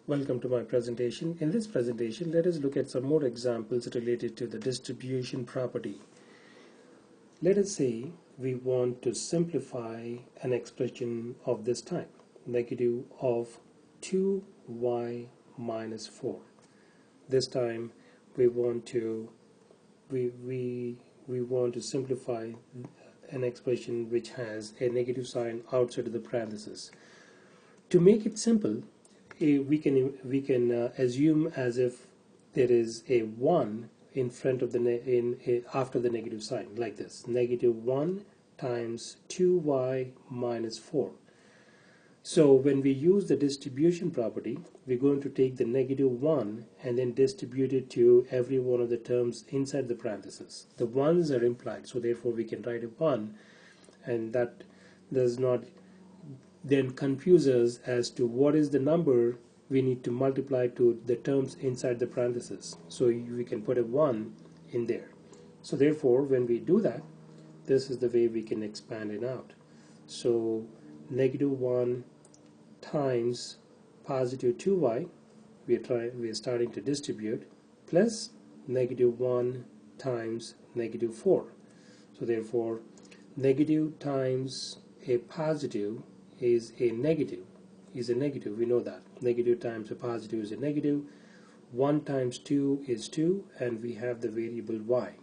Welcome to my presentation. In this presentation, let us look at some more examples related to the distribution property. Let us say we want to simplify an expression of this type, negative of 2y minus 4. This time we want to simplify an expression which has a negative sign outside of the parenthesis. To make it simple, we can assume as if there is a 1 in front of the after the negative sign, like this: negative 1 times 2y minus 4. So when we use the distribution property, we're going to take the negative 1 and then distribute it to every one of the terms inside the parenthesis. The ones are implied, so therefore we can write a 1, and that does not then confuse us as to what is the number we need to multiply to the terms inside the parenthesis. So we can put a 1 in there. So therefore, when we do that, this is the way we can expand it out. So negative 1 times positive 2y, we are starting to distribute, plus negative 1 times negative 4. So therefore, negative times a positive is a negative. We know that. Negative times a positive is a negative. 1 times 2 is 2, and we have the variable y.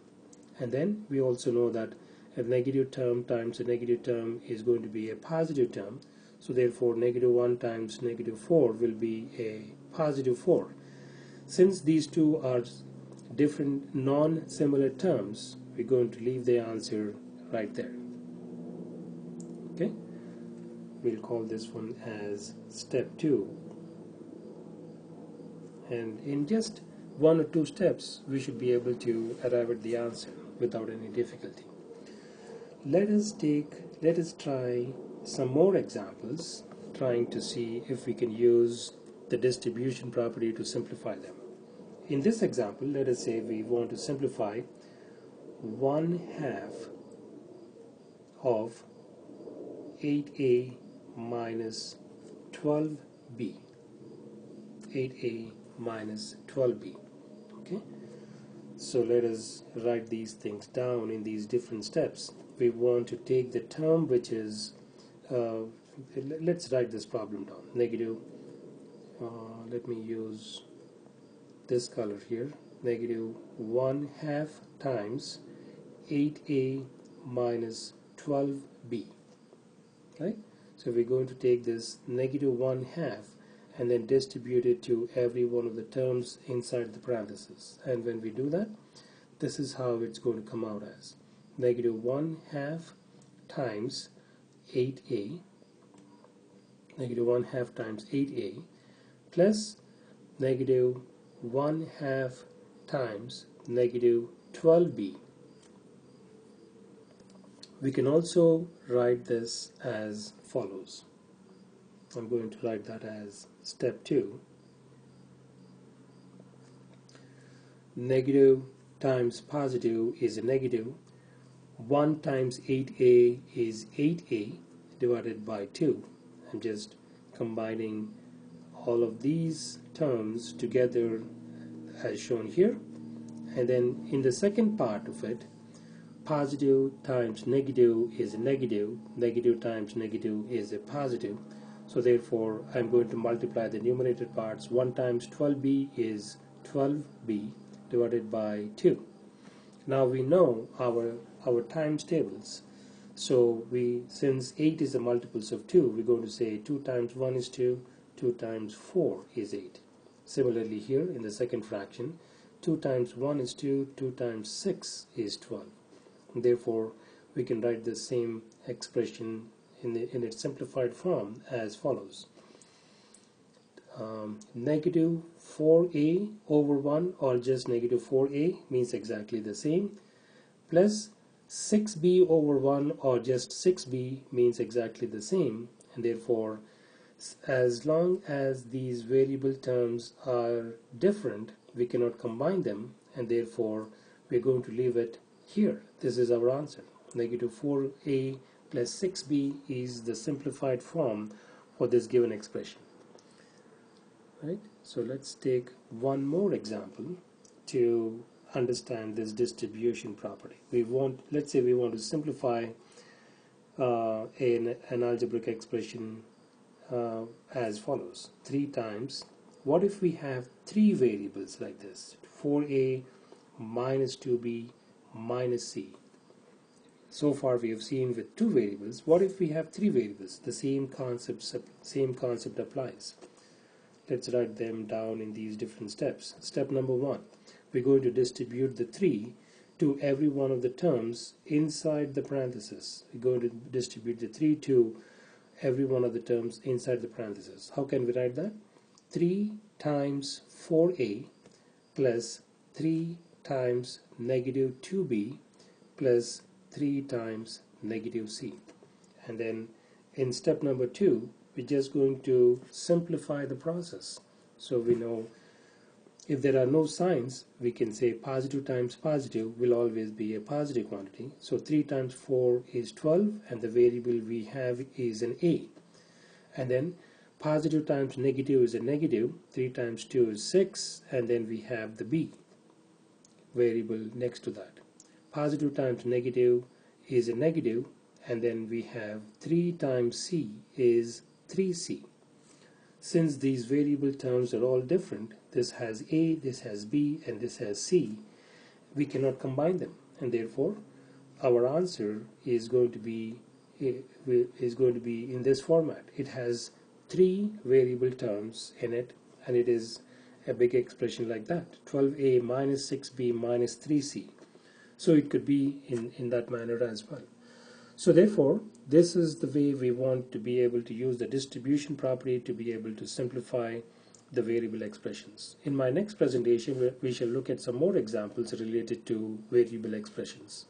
And then we also know that a negative term times a negative term is going to be a positive term. So therefore, negative 1 times negative 4 will be a positive 4. Since these two are different non-similar terms, we're going to leave the answer right there. Okay? We'll call this one as step 2. And in just 1 or 2 steps, we should be able to arrive at the answer without any difficulty. Let us try some more examples, trying to see if we can use the distribution property to simplify them. In this example, let us say we want to simplify 1/2 of 8a minus 12b. 8a minus 12b. Okay, so let us write these things down in these different steps. We want to take the term which is let's write this problem down. Negative, let me use this color here, negative 1/2 times 8a minus 12b. Right? So we're going to take this negative 1/2 and then distribute it to every one of the terms inside the parenthesis. And when we do that, this is how it's going to come out as negative 1/2 times 8a, negative 1/2 times 8a, plus negative 1/2 times negative 12b. We can also write this as follows. I'm going to write that as step 2. Negative times positive is a negative. 1 times 8a is 8a divided by 2. I'm just combining all of these terms together as shown here. And then in the second part of it, positive times negative is a negative. Negative times negative is a positive. So therefore, I'm going to multiply the numerator parts. 1 times 12b is 12b divided by 2. Now we know our times tables. So since 8 is the multiples of 2, we're going to say 2 times 1 is 2, 2 times 4 is 8. Similarly here in the second fraction, 2 times 1 is 2, 2 times 6 is 12. Therefore, we can write the same expression in its simplified form as follows. Negative 4a over 1, or just negative 4a, means exactly the same, plus 6b over 1, or just 6b, means exactly the same. And therefore, as long as these variable terms are different, we cannot combine them, and therefore we're going to leave it here. This is our answer. Negative 4a plus 6b is the simplified form for this given expression. right? So let's take one more example to understand this distribution property. Let's say we want to simplify an algebraic expression as follows: 3 times. What if we have three variables like this: 4a minus 2b minus c? So far we have seen with two variables. What if we have three variables? The same concept applies. Let's write them down in these different steps. Step number 1, we're going to distribute the 3 to every one of the terms inside the parentheses. We're going to distribute the 3 to every one of the terms inside the parentheses. How can we write that? 3 times 4a plus 3 times negative 2b plus 3 times negative c. And then in step number 2, we're just going to simplify the process. So we know if there are no signs, we can say positive times positive will always be a positive quantity. So 3 times 4 is 12, and the variable we have is an a. And then positive times negative is a negative. 3 times 2 is 6, and then we have the b variable next to that. Positive times negative is a negative, and then we have 3 times c is 3c. Since these variable terms are all different, this has a, this has b, and this has c, we cannot combine them, and therefore our answer is going to be in this format. It has three variable terms in it, and it is a big expression like that: 12a minus 6b minus 3c. So it could be in that manner as well. So therefore, this is the way we want to be able to use the distribution property to be able to simplify the variable expressions. In my next presentation, we shall look at some more examples related to variable expressions.